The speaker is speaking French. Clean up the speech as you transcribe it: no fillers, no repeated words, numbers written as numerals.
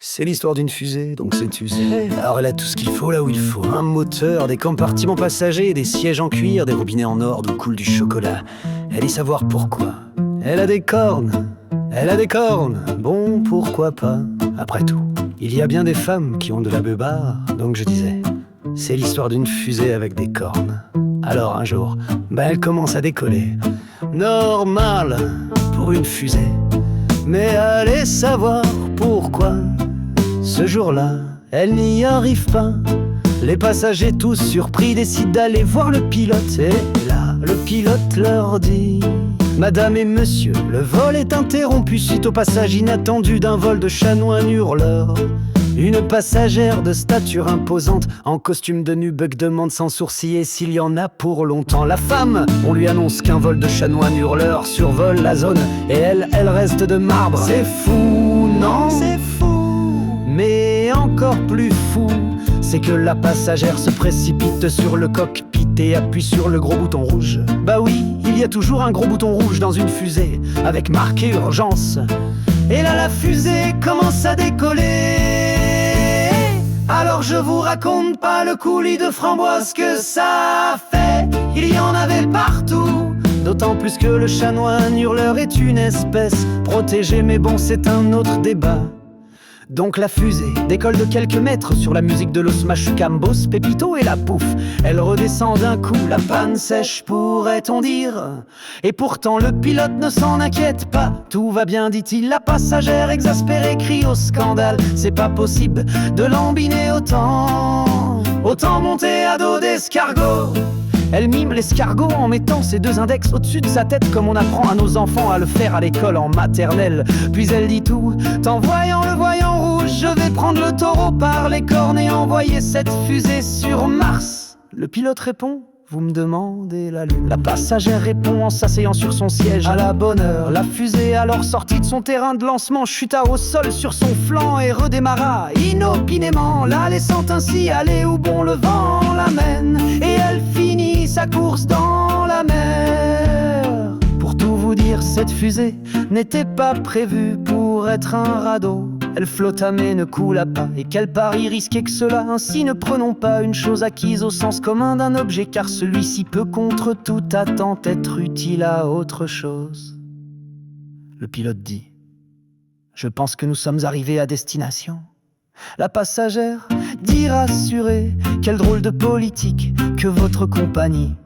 C'est l'histoire d'une fusée, donc c'est usé. Alors elle a tout ce qu'il faut là où il faut. Un moteur, des compartiments passagers, des sièges en cuir, des robinets en or d'où coule du chocolat. Elle y savoir pourquoi. Elle a des cornes. Elle a des cornes. Bon, pourquoi pas. Après tout, il y a bien des femmes qui ont de la beubare. Donc je disais, c'est l'histoire d'une fusée avec des cornes. Alors un jour, elle commence à décoller. Normal pour une fusée. Mais allez savoir pourquoi. Ce jour-là, elle n'y arrive pas. Les passagers tous surpris décident d'aller voir le pilote. Et là, le pilote leur dit: Madame et monsieur, le vol est interrompu suite au passage inattendu d'un vol de chanoine hurleur. Une passagère de stature imposante, en costume de nubuck, demande sans sourciller s'il y en a pour longtemps. La femme, on lui annonce qu'un vol de chanoine hurleur survole la zone, et elle reste de marbre. C'est fou, non? C'est fou. Mais encore plus fou, c'est que la passagère se précipite sur le cockpit et appuie sur le gros bouton rouge. Bah oui, il y a toujours un gros bouton rouge dans une fusée, avec marqué urgence. Et là la fusée commence à décoller. Alors je vous raconte pas le coulis de framboise que ça fait. Il y en avait partout, d'autant plus que le chanoine hurleur est une espèce protégée. Mais bon, c'est un autre débat. Donc la fusée décolle de quelques mètres sur la musique de Los Machucambos, Pépito, et la pouf, elle redescend d'un coup, la panne sèche pourrait-on dire. Et pourtant le pilote ne s'en inquiète pas, tout va bien dit-il. La passagère exaspérée crie au scandale: c'est pas possible de lambiner autant monter à dos d'escargot. Elle mime l'escargot en mettant ses deux index au-dessus de sa tête, comme on apprend à nos enfants à le faire à l'école en maternelle. Puis elle dit tout en voyant le voyant rouge: je vais prendre le taureau par les cornes et envoyer cette fusée sur Mars. Le pilote répond: vous me demandez la lune. La passagère répond en s'asseyant sur son siège: à la bonne heure. La fusée, alors sortie de son terrain de lancement, chuta au sol sur son flanc et redémarra inopinément, la laissant ainsi aller où bon le vent l'amène. Et elle finit sa course dans la mer. Pour tout vous dire, cette fusée n'était pas prévue pour être un radeau. Elle flotta mais ne coula pas, et quel pari risqué que cela. Ainsi ne prenons pas une chose acquise au sens commun d'un objet, car celui-ci peut contre toute attente être utile à autre chose. Le pilote dit: je pense que nous sommes arrivés à destination. La passagère dit rassurée: quelle drôle de politique que votre compagnie.